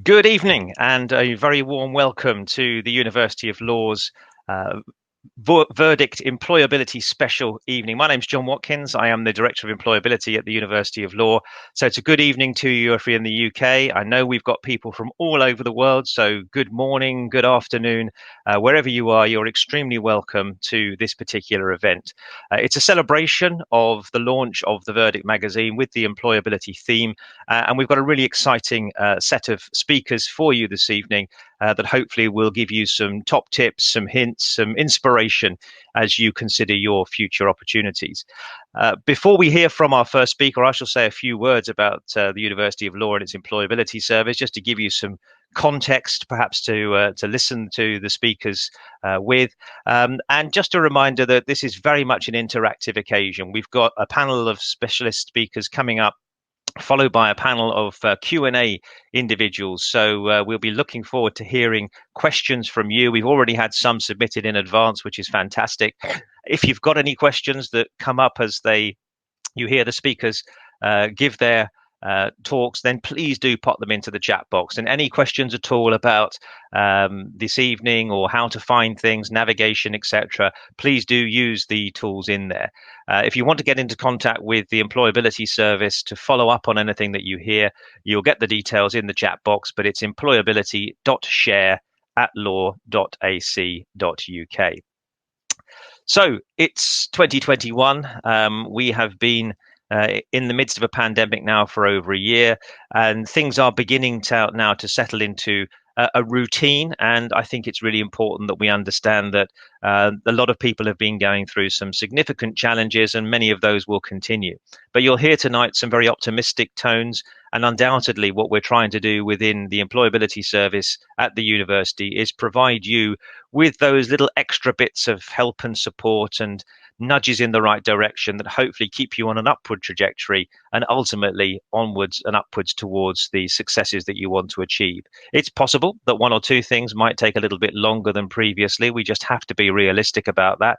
Good evening and a very warm welcome to the University of Law's uh, Verdict Employability Special evening. My name's John Watkins. I am the Director of Employability at the University of Law. So it's a good evening to you if you're in the UK. I know we've got people from all over the world. So good morning, good afternoon. Wherever you are, you're extremely welcome to this particular event. It's a celebration of the launch of the Verdict magazine with the employability theme. And we've got a really exciting set of speakers for you this evening that hopefully will give you some top tips, some hints, some inspiration as you consider your future opportunities. Before we hear from our first speaker, I shall say a few words about the University of Law and its employability service, just to give you some context, perhaps to listen to the speakers with. And just a reminder that this is very much an interactive occasion. We've got a panel of specialist speakers coming up, followed by a panel of Q&A individuals. So we'll be looking forward to hearing questions from you. We've already had some submitted in advance, which is fantastic. If you've got any questions that come up as you hear the speakers give their talks, then please do pop them into the chat box. And any questions at all about this evening or how to find things, navigation, etc., please do use the tools in there. If you want to get into contact with the employability service to follow up on anything that you hear, you'll get the details in the chat box, but it's employability.share@law.ac.uk. So it's 2021. We have been in the midst of a pandemic now for over a year, and things are beginning now to settle into a routine. And I think it's really important that we understand that a lot of people have been going through some significant challenges, and many of those will continue. But you'll hear tonight some very optimistic tones. And undoubtedly, what we're trying to do within the employability service at the university is provide you with those little extra bits of help and support and nudges in the right direction that hopefully keep you on an upward trajectory and ultimately onwards and upwards towards the successes that you want to achieve. It's possible that one or two things might take a little bit longer than previously. We just have to be realistic about that.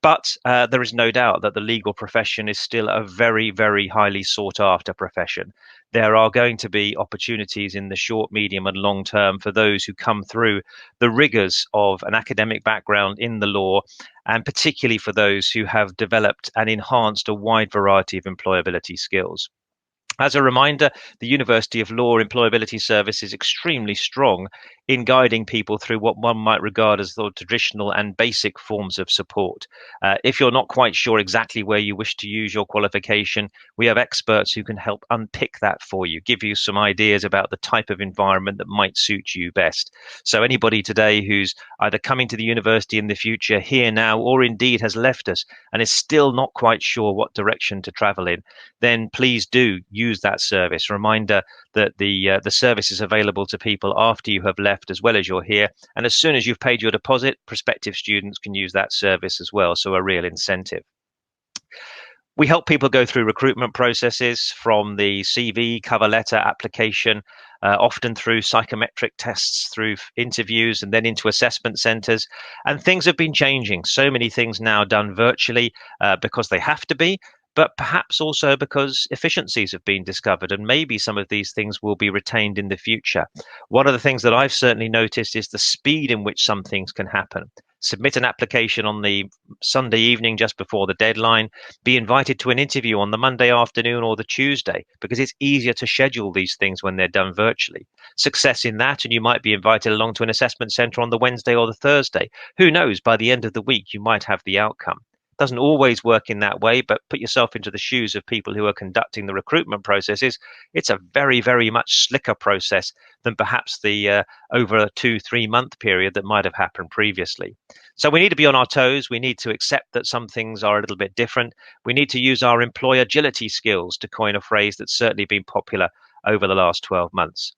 But there is no doubt that the legal profession is still a very, very highly sought after profession. There are going to be opportunities in the short, medium, and long term for those who come through the rigors of an academic background in the law, and particularly for those who have developed and enhanced a wide variety of employability skills. As a reminder, the University of Law Employability Service is extremely strong in guiding people through what one might regard as the traditional and basic forms of support. If you're not quite sure exactly where you wish to use your qualification, we have experts who can help unpick that for you, give you some ideas about the type of environment that might suit you best. So anybody today who's either coming to the university in the future, here now, or indeed has left us and is still not quite sure what direction to travel in, then please do use that service. Reminder that the service is available to people after you have left as well as you're here. And as soon as you've paid your deposit, prospective students can use that service as well. So a real incentive. We help people go through recruitment processes from the CV, cover letter, application, often through psychometric tests, through interviews, and then into assessment centres. And things have been changing. So many things now done virtually because they have to be, but perhaps also because efficiencies have been discovered, and maybe some of these things will be retained in the future. One of the things that I've certainly noticed is the speed in which some things can happen. Submit an application on the Sunday evening just before the deadline, be invited to an interview on the Monday afternoon or the Tuesday, because it's easier to schedule these things when they're done virtually. Success in that, and you might be invited along to an assessment centre on the Wednesday or the Thursday. Who knows, by the end of the week, you might have the outcome. Doesn't always work in that way, but put yourself into the shoes of people who are conducting the recruitment processes. It's a very, very much slicker process than perhaps the over a 2-3 month period that might have happened previously. So we need to be on our toes. We need to accept that some things are a little bit different. We need to use our employee agility skills, to coin a phrase that's certainly been popular over the last 12 months.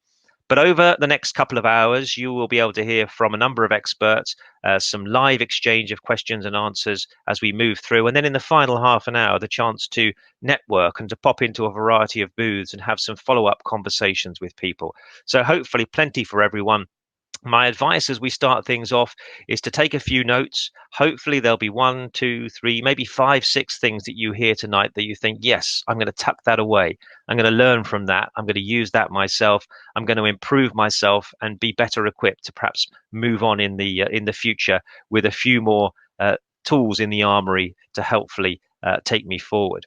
But over the next couple of hours, you will be able to hear from a number of experts, some live exchange of questions and answers as we move through. And then in the final half an hour, the chance to network and to pop into a variety of booths and have some follow-up conversations with people. So hopefully plenty for everyone. My advice as we start things off is to take a few notes. Hopefully, there'll be one, two, three, maybe five, six things that you hear tonight that you think, yes, I'm going to tuck that away. I'm going to learn from that. I'm going to use that myself. I'm going to improve myself and be better equipped to perhaps move on in the future with a few more tools in the armory to helpfully take me forward.